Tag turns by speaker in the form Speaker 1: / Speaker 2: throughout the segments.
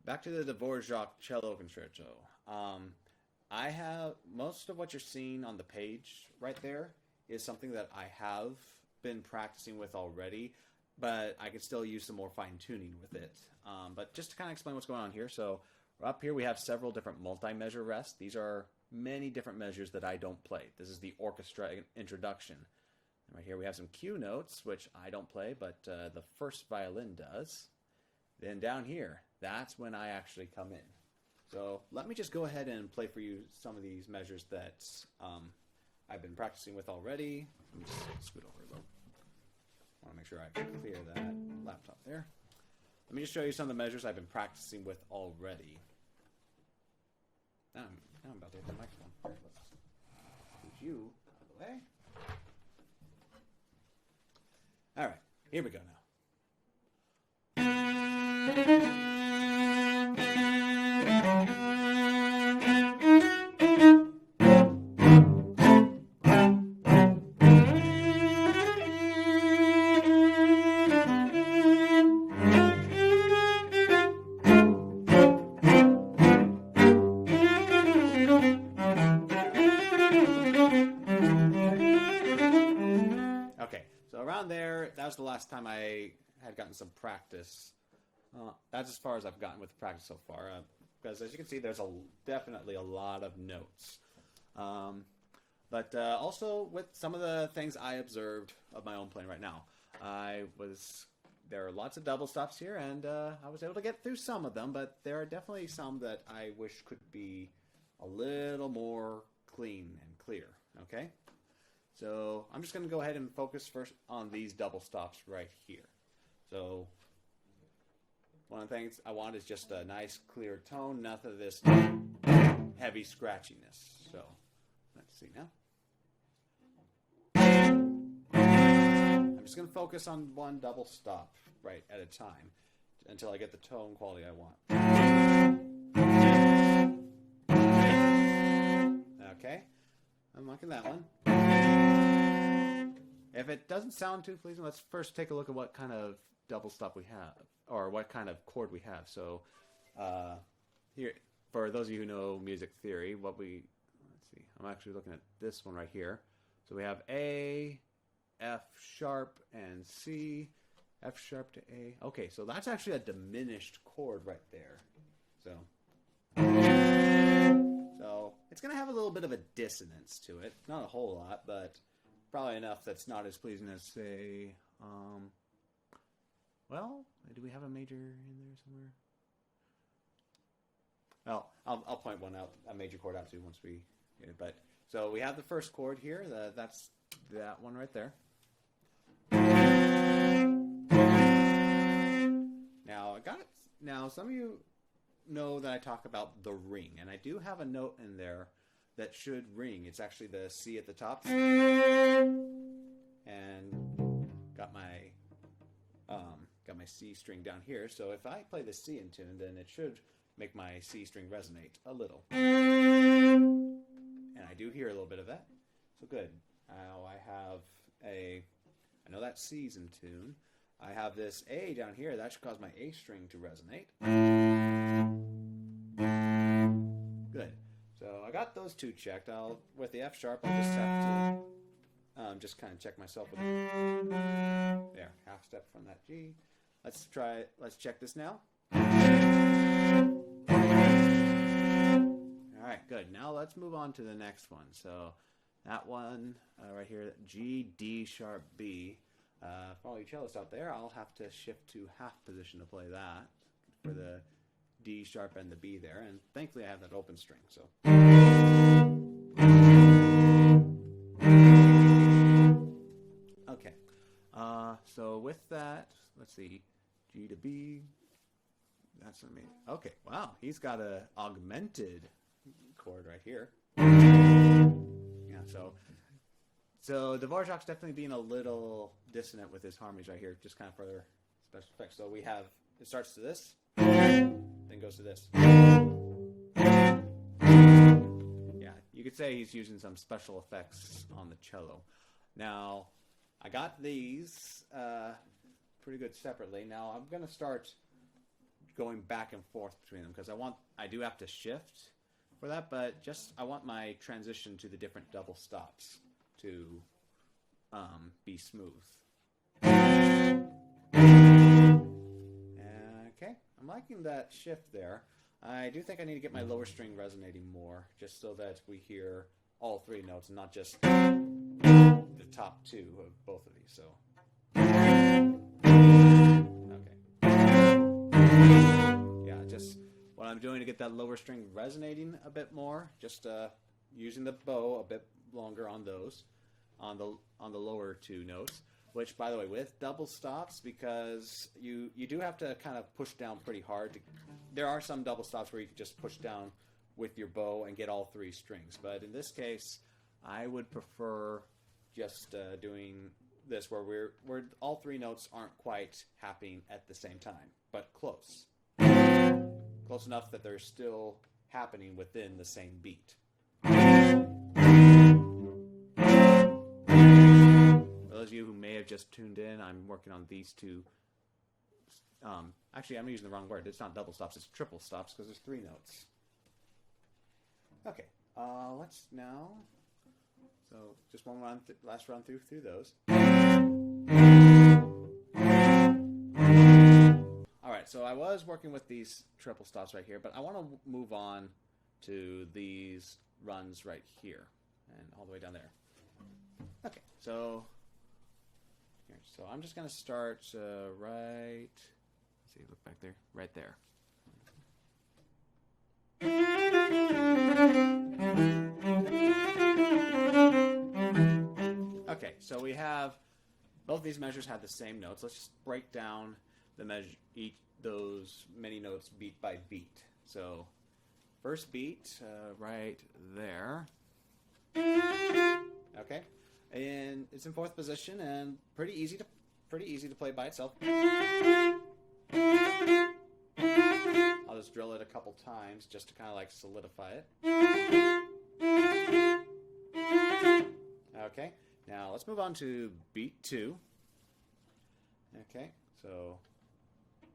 Speaker 1: back to the Dvorak Cello Concerto. I have most of what you're seeing on the page right there is something that I have been practicing with already, but I could still use some more fine tuning with it. But just to kind of explain what's going on here, so up here we have several different multi-measure rests. These are many different measures that I don't play. This is the orchestra introduction. And right here we have some cue notes, which I don't play, but the first violin does. Then down here, that's when I actually come in. So let me just go ahead and play for you some of these measures that I've been practicing with already. Let me just scoot over a little. I want to make sure I can clear that laptop there. Let me just show you some of the measures I've been practicing with already. Now I'm about to hit the microphone. Let's put you out of the way. All right, here we go now. Okay, so around there, that was the last time I had gotten some practice. That's as far as I've gotten with the practice so far, because as you can see, there's definitely a lot of notes. But also with some of the things I observed of my own playing right now, there are lots of double stops here, and I was able to get through some of them, but there are definitely some that I wish could be a little more clean and clear, okay? So I'm just going to go ahead and focus first on these double stops right here. So one of the things I want is just a nice clear tone, nothing of this heavy scratchiness. So let's see now. I'm just going to focus on one double stop right at a time until I get the tone quality I want. Okay, I'm liking that one. If it doesn't sound too pleasing, let's first take a look at what kind of double stop we have, or what kind of chord we have. So here, for those of you who know music theory, let's see, I'm actually looking at this one right here. So we have A, F sharp, and C, F sharp to A. Okay, so that's actually a diminished chord right there. So it's going to have a little bit of a dissonance to it. Not a whole lot, but probably enough that's not as pleasing as, say, well, do we have a major in there somewhere? Well, I'll point one out, a major chord out too once we get it. But so we have the first chord here. That's that one right there. Now I got it. Now some of you know that I talk about the ring, and I do have a note in there that should ring. It's actually the C at the top, and got my C string down here. So if I play the C in tune, then it should make my C string resonate a little, and I do hear a little bit of that. So good. Now I know that C's in tune. I have this A down here. That should cause my A string to resonate. Good. So I got those two checked. With the F sharp, I'll just have to just kind of check myself with there, half step from that G. Let's check this now. All right, good. Now let's move on to the next one. So that one right here, G, D sharp, B. For all you cellists out there, I'll have to shift to half position to play that for the D sharp and the B there, and thankfully I have that open string. So okay, so with that, let's see, G to B. That's amazing. Okay, wow, he's got a augmented chord right here. Yeah, so Dvorak's definitely being a little dissonant with his harmonies right here, just kind of for special effects. So we have, it starts to this, then goes to this. Yeah, you could say he's using some special effects on the cello. Now, I got these pretty good separately. Now I'm going to start going back and forth between them because I do have to shift for that, but I want my transition to the different double stops to be smooth. Okay, I'm liking that shift there. I do think I need to get my lower string resonating more, just so that we hear all three notes and not just the top two of both of these. So, okay, yeah, just what I'm doing to get that lower string resonating a bit more, just using the bow a bit longer on those, on the lower two notes. Which, by the way, with double stops, because you do have to kind of push down pretty hard. There are some double stops where you can just push down with your bow and get all three strings. But in this case, I would prefer just doing this where all three notes aren't quite happening at the same time, but close. Close enough that they're still happening within the same beat. Those of you who may have just tuned in, I'm working on these two. Actually, I'm using the wrong word. It's not double stops, it's triple stops because there's three notes. Okay, let's now. So just one run, last run through those. All right, so I was working with these triple stops right here, but I want to move on to these runs right here and all the way down there. Okay, so. So I'm just going to start right, let's see, look back there, right there. Okay, so we have, both these measures have the same notes. Let's just break down the measure, those many notes beat by beat. So first beat, right there. Okay. And it's in fourth position and pretty easy to play by itself. I'll just drill it a couple times just to kind of like solidify it. Okay, now let's move on to beat 2. Okay, so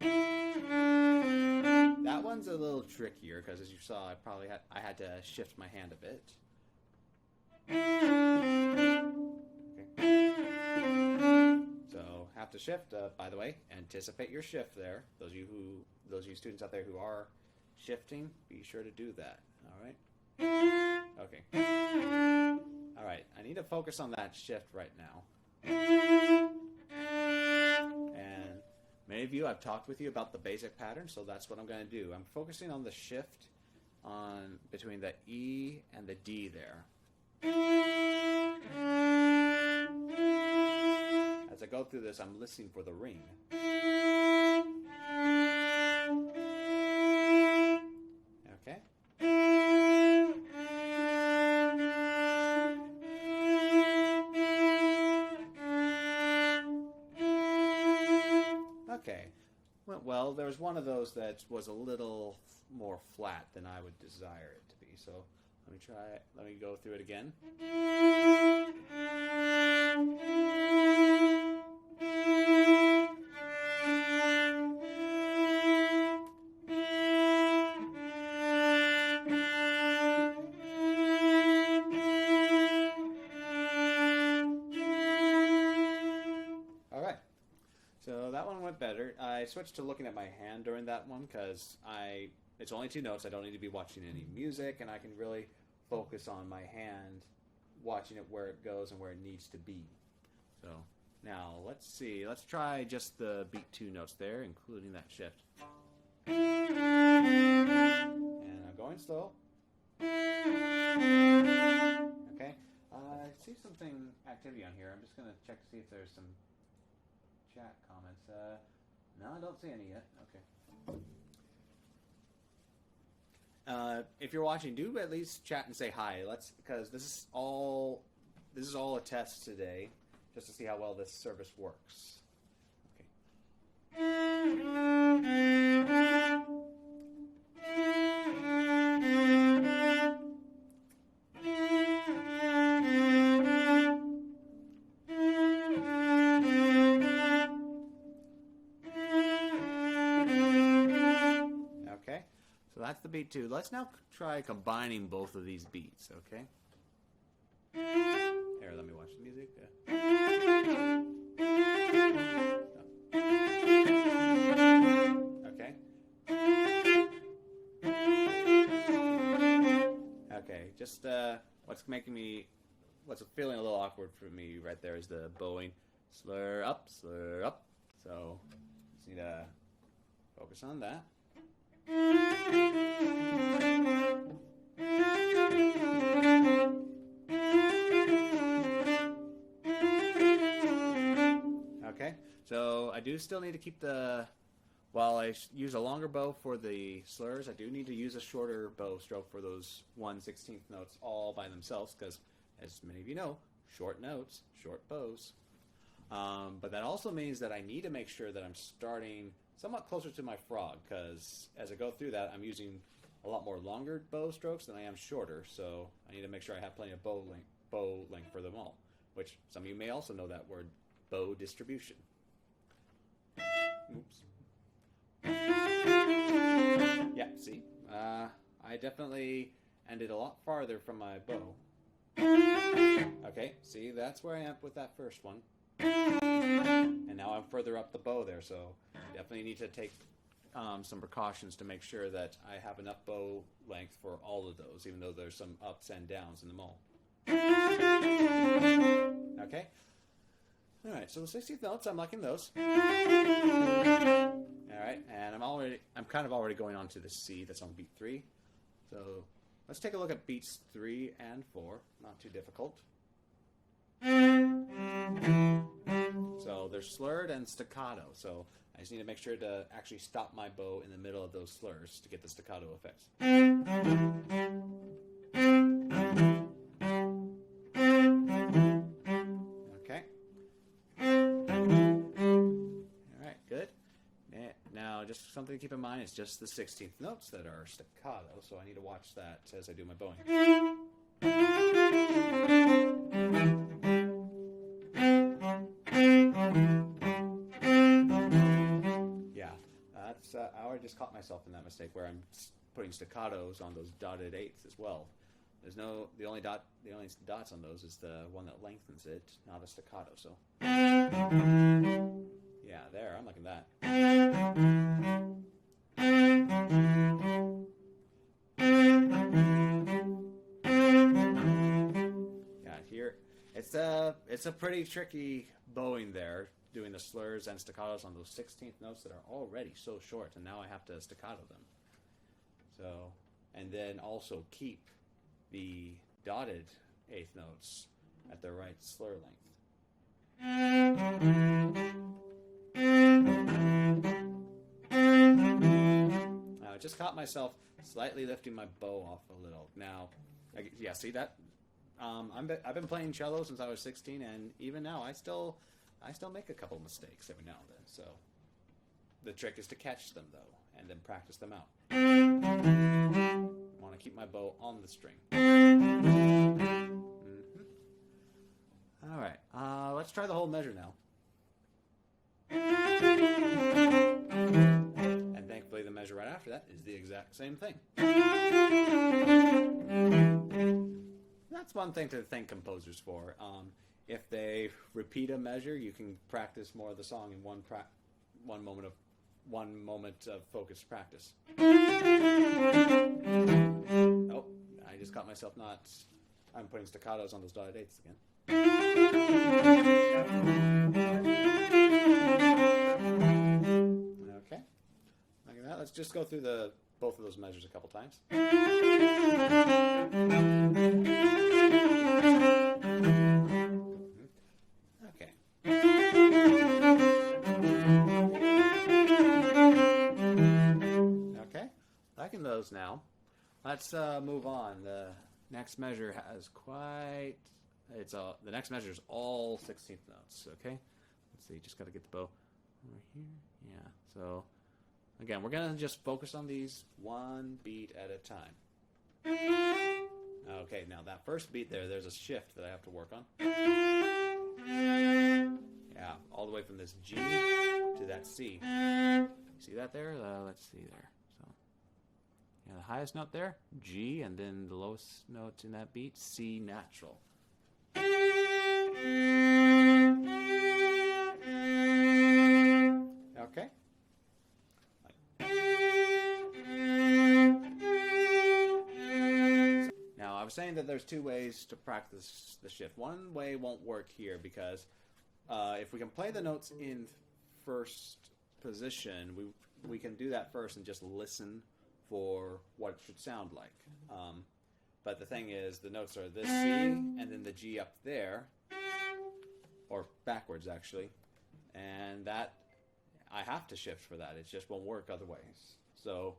Speaker 1: that one's a little trickier because, as you saw, I had to shift my hand a bit. Okay. So have to shift. By the way, anticipate your shift there. Those of you students out there who are shifting, be sure to do that. All right. Okay. All right. I need to focus on that shift right now. And many of you, I've talked with you about the basic pattern, so that's what I'm going to do. I'm focusing on the shift between the E and the D there. As I go through this, I'm listening for the ring. Okay. Okay. Well, there was one of those that was a little more flat than I would desire it to be. So let me try it. Let me go through it again. Better. I switched to looking at my hand during that one because it's only 2 notes. I don't need to be watching any music, and I can really focus on my hand, watching it where it goes and where it needs to be. So now let's see. Let's try just the beat 2 notes there, including that shift. And I'm going slow. Okay. I see something activity on here. I'm just going to check to see if there's some chat comments. No, I don't see any yet. Okay. If you're watching, do at least chat and say hi. Because this is all a test today, just to see how well this service works. Okay. So that's the beat 2. Let's now try combining both of these beats, okay? Here, let me watch the music. Okay. Okay, just what's feeling a little awkward for me right there is the bowing. Slur up, slur up. So, just need to focus on that. Okay, so I do still need to keep while I use a longer bow for the slurs, I do need to use a shorter bow stroke for those 1/16 notes all by themselves, because as many of you know, short notes, short bows. But that also means that I need to make sure that I'm starting somewhat closer to my frog, because as I go through that, I'm using a lot more longer bow strokes than I am shorter, so I need to make sure I have plenty of bow length for them all, which some of you may also know that word, bow distribution. Oops. Yeah, see? I definitely ended a lot farther from my bow. Okay, see, that's where I am with that first one. And now I'm further up the bow there, so definitely need to take some precautions to make sure that I have enough bow length for all of those, even though there's some ups and downs in them all. Okay. Alright, so the 16th notes, I'm liking those. Alright, and I'm kind of already going on to the C that's on beat 3. So let's take a look at beats 3 and 4. Not too difficult. So they're slurred and staccato, so I just need to make sure to actually stop my bow in the middle of those slurs to get the staccato effects. Okay. Alright, good. Now, just something to keep in mind, it's just the 16th notes that are staccato, so I need to watch that as I do my bowing. I already just caught myself in that mistake where I'm putting staccatos on those dotted eighths as well. The only dots on those is the one that lengthens it, not a staccato. So yeah, there, I'm liking that. Yeah, here it's a pretty tricky bowing there, doing the slurs and staccatos on those 16th notes that are already so short, and now I have to staccato them. So, and then also keep the dotted eighth notes at the right slur length. Now, I just caught myself slightly lifting my bow off a little. Now, yeah, see that? I've been playing cello since I was 16, and even now I still make a couple mistakes every now and then, so the trick is to catch them, though, and then practice them out. I want to keep my bow on the string. All right, let's try the whole measure now. And thankfully, the measure right after that is the exact same thing. That's one thing to thank composers for. If they repeat a measure, you can practice more of the song in one moment of focused practice. Oh, I just caught myself I'm putting staccatos on those dotted eighths again. Okay, look at that. Let's just go through both of those measures a couple times. Liking those now. Let's move on. The next measure has the next measure is all 16th notes. Okay, let's see. Just got to get the bow over here. Yeah. So again, we're gonna just focus on these one beat at a time. Okay. Now that first beat there's a shift that I have to work on. Yeah, all the way from this G to that C. See that there? Let's see there. So, highest note there, G, and then the lowest note in that beat, C natural. Okay. Now, I was saying that there's two ways to practice the shift. One way won't work here because if we can play the notes in first position, we can do that first and just listen for what it should sound like. But the thing is, the notes are this C and then the G up there, or backwards actually, and that I have to shift for that. It just won't work otherwise. So,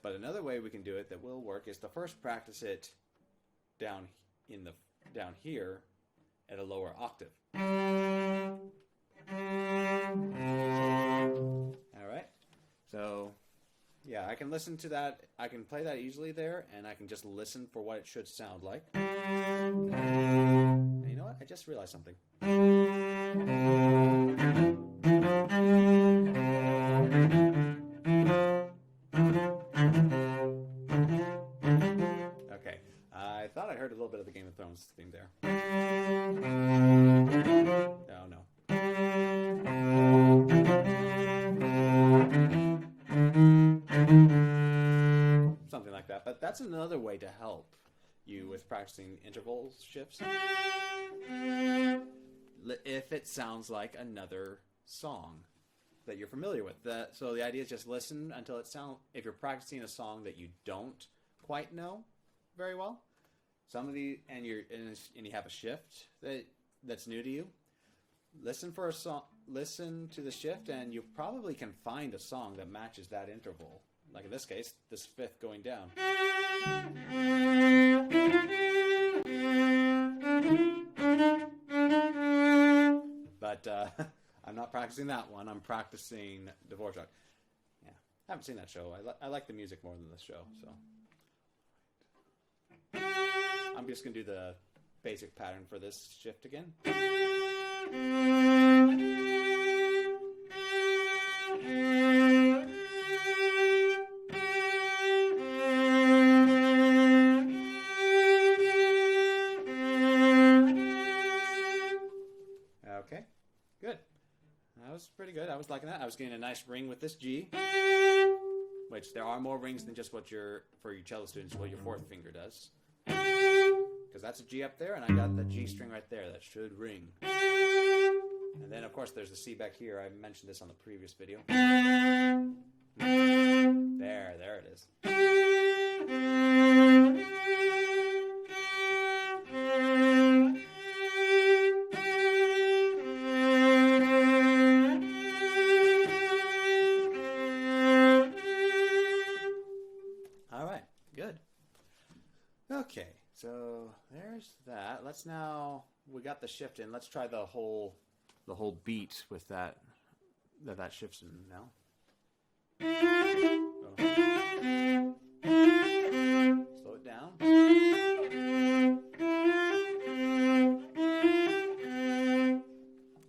Speaker 1: but another way we can do it that will work is to first practice it down here at a lower octave. All right. So, yeah, I can listen to that. I can play that easily there, and I can just listen for what it should sound like. And you know what? I just realized something. Okay, I thought I heard a little bit of the Game of Thrones theme there. Oh, no. Something like that. But that's another way to help you with practicing interval shifts. If it sounds like another song that you're familiar with. So the idea is just listen until it sounds... If you're practicing a song that you don't quite know very well, and you have a shift that's new to you, listen for a song, listen to the shift, and you probably can find a song that matches that interval. Like in this case, this fifth going down. But I'm not practicing that one. I'm practicing Dvorak. Yeah, I haven't seen that show. I like the music more than the show, so. I'm just going to do the basic pattern for this shift again. Okay, good. That was pretty good. I was liking that. I was getting a nice ring with this G, which there are more rings than just for your cello students, what your fourth finger does. Because that's a G up there, and I got the G string right there. That should ring. And then, of course, there's the C back here. I mentioned this on the previous video. There it is. All right, good. Okay, so there's that. Let's now, we got the shift in. Let's try the whole beat with that shifts in now. Slow it down.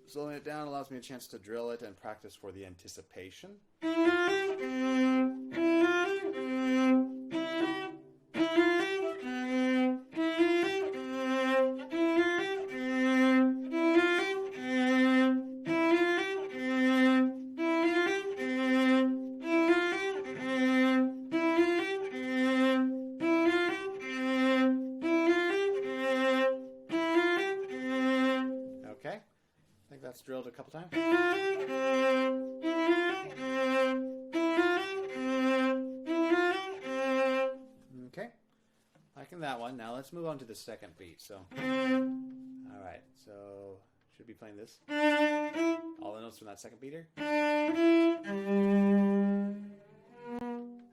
Speaker 1: Slowing it down allows me a chance to drill it and practice for the anticipation. That's drilled a couple times. Okay, liking that one. Now let's move on to the second beat. So, all right. So should be playing this. All the notes from that second beat here.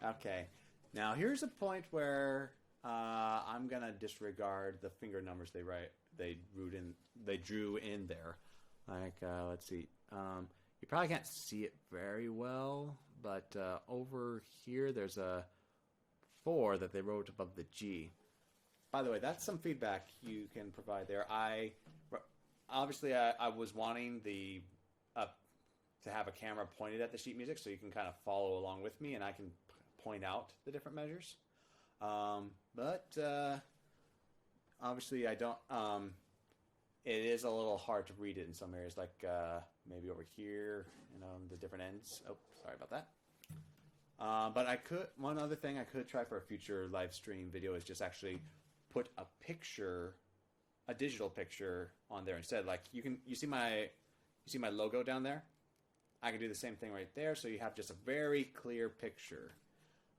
Speaker 1: Okay. Now here's a point where I'm gonna disregard the finger numbers they drew in there. Like, let's see. You probably can't see it very well, but over here there's a 4 that they wrote above the G. By the way, that's some feedback you can provide there. Obviously I was wanting to have a camera pointed at the sheet music so you can kind of follow along with me, and I can point out the different measures. But obviously I don't, it is a little hard to read it in some areas, like maybe over here, the different ends. Oh, sorry about that. But one other thing I could try for a future live stream video is just actually put a digital picture on there instead. Like you see my logo down there? I can do the same thing right there, so you have just a very clear picture.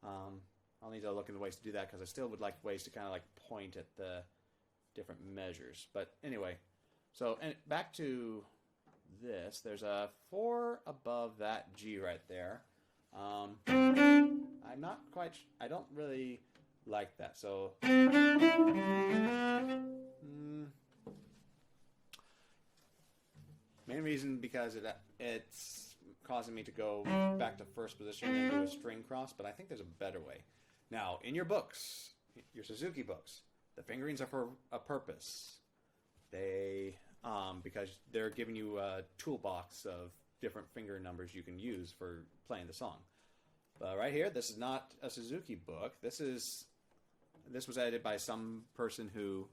Speaker 1: I'll need to look into ways to do that because I still would like ways to kind of like point at the different measures. But anyway, so and back to this. There's a 4 above that G right there. I'm not quite. I don't really like that. So main reason because it's causing me to go back to first position and do a string cross. But I think there's a better way. Now, in your books, your Suzuki books, the fingerings are for a purpose. They because they're giving you a toolbox of different finger numbers you can use for playing the song. But right here, this is not a Suzuki book. This was edited by some person who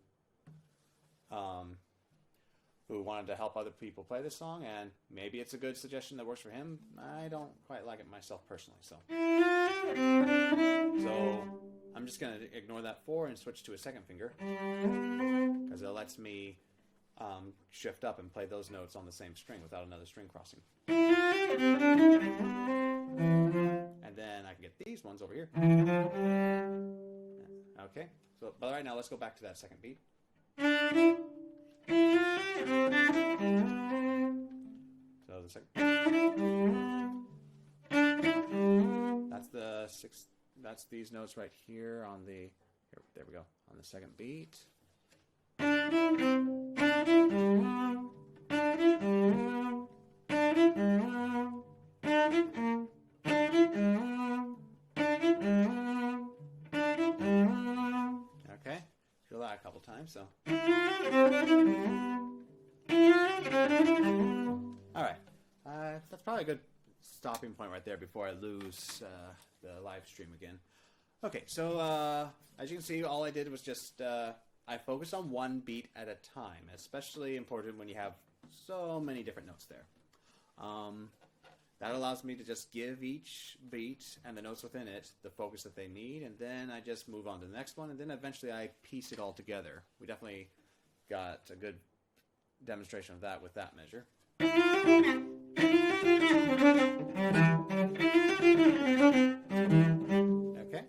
Speaker 1: wanted to help other people play this song, and maybe it's a good suggestion that works for him. I don't quite like it myself personally, so I'm just going to ignore that 4 and switch to a second finger because it lets me shift up and play those notes on the same string without another string crossing. And then I can get these ones over here. Okay, so but right now let's go back to that second beat. So the second. That's the 6. That's these notes right here on the. There we go on the second beat. Okay, feel that a couple times. So, all right, that's probably a good stopping point right there before I lose the live stream again. Okay, so as you can see, all I did was just I focused on one beat at a time, especially important when you have so many different notes there. That allows me to just give each beat and the notes within it the focus that they need, and then I just move on to the next one, and then eventually I piece it all together. We definitely got a good demonstration of that with that measure. Okay,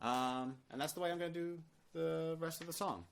Speaker 1: and that's the way I'm going to do the rest of the song.